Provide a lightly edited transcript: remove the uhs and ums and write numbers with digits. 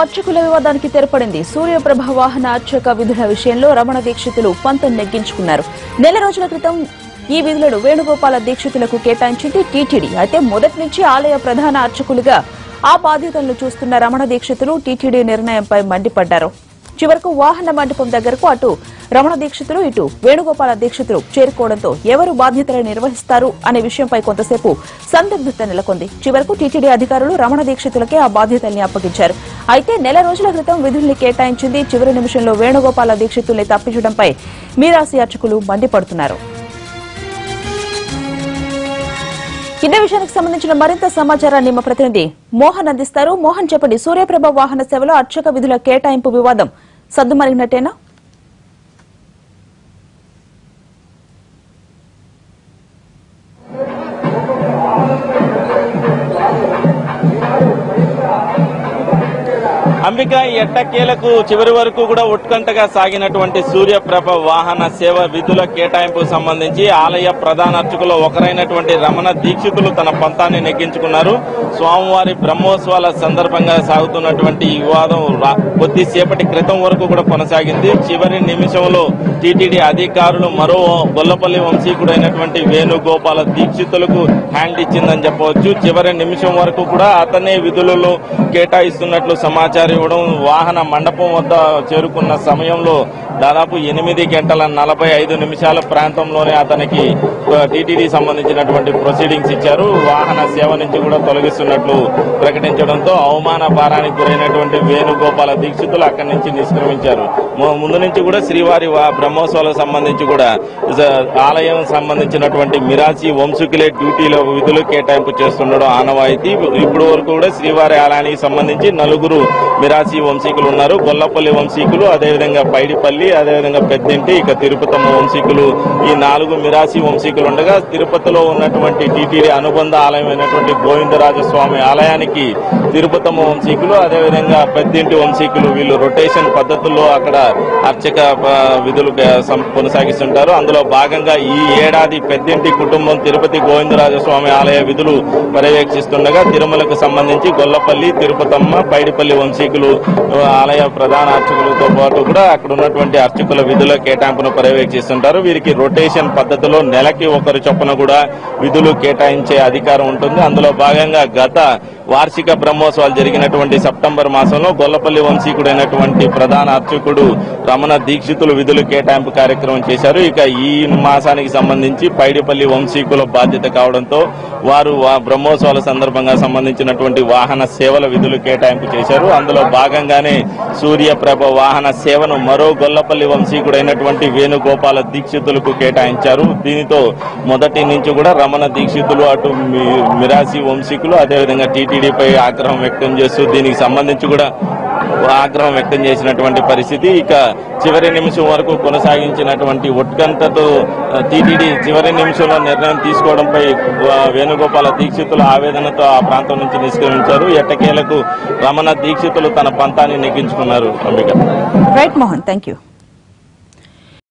అర్చకుల వివాదానికి తెరపడింది. సూర్యప్రభ వాహన అర్చక విధుల విషయంలో రమణ దీక్షితులు పంతం నెగ్గించుకున్నారు. నెల రోజుల క్రితం ఈ విధులను వేణుగోపాల దీక్షితులకు కేటాయించింది టీటీడీ. అయితే మొదటి నుంచి ఆలయ ప్రధాన అర్చకులుగా ఆ బాధ్యతలను చూస్తున్న రమణ దీక్షితులు టీటీడీ నిర్ణయంపై మండిపడ్డారు. చివరకు వాహన మండపం దగ్గరకు అటు రమణ దీక్షితులు ఇటు వేణుగోపాల దీక్షితులు చేరుకోవడంతో ఎవరు బాధ్యతలు నిర్వహిస్తారు అనే విషయంపై కొంతసేపు సందిగ్ధత నెలకొంది. చివరకు టీటీడీ అధికారులు రమణ దీక్షితులకే ఆ బాధ్యతల్ని అప్పగించారు. అయితే నెల రోజుల క్రితం విధుల్ని కేటాయించింది చివరి నిమిషంలో వేణుగోపాల దీక్షితుల్ని తప్పించడంపై మీరాసి అర్చకులు మండిపడుతున్నారు. ఇదే విషయానికి సంబంధించిన మరింత సమాచారాన్ని మా ప్రతినిధి మోహన్ అందిస్తారు. మోహన్, చెప్పండి, సూర్యప్రభ వాహన సేవలో అర్చక విధుల కేటాయింపు వివాదం సద్దుమరిగినట్టేనా? అంబిక, ఎట్టకేలకు చివరి వరకు కూడా ఉత్కంఠగా సాగినటువంటి సూర్యప్రభ వాహన సేవ విధుల కేటాయింపు సంబంధించి ఆలయ ప్రధాన అర్చకులు ఒకరైనటువంటి రమణ దీక్షితులు తన పంతాన్ని నెగ్గించుకున్నారు. స్వామివారి బ్రహ్మోత్సవాల సందర్భంగా సాగుతున్నటువంటి ఈ వివాదం కొద్దిసేపటి క్రితం వరకు కూడా కొనసాగింది. చివరి నిమిషంలో టీటీడీ అధికారులు మరో గొల్లపల్లి వంశీకుడైనటువంటి వేణుగోపాల దీక్షితులకు హ్యాండ్ ఇచ్చిందని చెప్పవచ్చు. చివరి నిమిషం వరకు కూడా అతనే విధులలో కేటాయిస్తున్నట్లు సమాచారం ఇవ్వడం, వాహన మండపం వద్ద చేరుకున్న సమయంలో దాదాపు 8:45 ప్రాంతంలోనే అతనికి టీటీడీ సంబంధించినటువంటి ప్రొసీడింగ్స్ ఇచ్చారు. వాహన సేవ నుంచి కూడా తొలగిస్తున్నట్లు ప్రకటించడంతో అవమాన భారానికి గురైనటువంటి వేణుగోపాల దీక్షితులు అక్కడి నుంచి నిష్క్రమించారు. ముందు నుంచి కూడా శ్రీవారి బ్రహ్మోత్సవాలకు సంబంధించి కూడా ఆలయం సంబంధించినటువంటి మిరాసి వంశీకులే డ్యూటీలో విధులు కేటాయింపు చేస్తుండడం ఆనవాయితీ. ఇప్పుడు వరకు కూడా శ్రీవారి ఆలయానికి సంబంధించి 4 మిరాసి వంశీకులు ఉన్నారు. గొల్లపల్లి వంశీకులు, అదేవిధంగా పైడిపల్లి, అదేవిధంగా పెద్దింటి, ఇక తిరుపతమ్మ వంశీకులు, ఈ 4 మిరాసి వంశీకులు ఉండగా తిరుపతిలో ఉన్నటువంటి టీటీడీ అనుబంధ ఆలయమైనటువంటి గోవిందరాజస్వామి ఆలయానికి తిరుపతమ్మ వంశీకులు, అదేవిధంగా పెద్దింటి వంశీకులు వీళ్ళు రొటేషన్ పద్ధతుల్లో అక్కడ అర్చక విధులు కొనసాగిస్తుంటారు. అందులో భాగంగా ఈ ఏడాది పెద్దింటి కుటుంబం తిరుపతి గోవిందరాజస్వామి ఆలయ విధులు పర్యవేక్షిస్తుండగా తిరుమలకు సంబంధించి గొల్లపల్లి, తిరుపతమ్మ, పైడిపల్లి వంశీకులు ఆలయ ప్రధాన అర్చకులతో పాటు కూడా అక్కడ ఉన్నటువంటి అర్చకుల విధుల కేటాయింపును పర్యవేక్షిస్తుంటారు. వీరికి రొటేషన్ పద్ధతిలో నెలకి ఒకరు చొప్పున కూడా విధులు కేటాయించే అధికారం ఉంటుంది. అందులో భాగంగా గత వార్షిక బ్రహ్మోత్సవాలు జరిగినటువంటి సెప్టెంబర్ మాసంలో గొల్లపల్లి వంశీకుడైనటువంటి ప్రధాన అర్చకుడు రమణ దీక్షితులు విధులు కేటాయింపు కార్యక్రమం చేశారు. ఇక ఈ మాసానికి సంబంధించి పైడిపల్లి వంశీకుల బాధ్యత కావడంతో వారు బ్రహ్మోత్సవాల సందర్భంగా సంబంధించినటువంటి వాహన సేవల విధులు కేటాయింపు చేశారు. అందులో భాగంగానే సూర్యప్రభ వాహన సేవను మరో గొల్లపల్లి వంశీకుడైనటువంటి వేణుగోపాల దీక్షితులకు కేటాయించారు. దీనితో మొదటి నుంచి కూడా రమణ దీక్షితులు, అటు మిరాసి వంశీకులు, అదేవిధంగా టీటీడీపై ఆగ్రహం వ్యక్తం చేస్తూ దీనికి సంబంధించి కూడా ఆగ్రహం వ్యక్తం చేసినటువంటి పరిస్థితి. ఇక చివరి నిమిషం వరకు కొనసాగించినటువంటి ఉత్కంఠతో టీటీడీ చివరి నిమిషంలో నిర్ణయం తీసుకోవడంపై వేణుగోపాల దీక్షితులు ఆవేదనతో ఆ ప్రాంతం నుంచి నిష్క్రమించారు. ఎట్టకేలకు రమణ దీక్షితులు తన పంతాన్ని నెగ్గించుకున్నారు. Ambika. Right Mohan, thank you.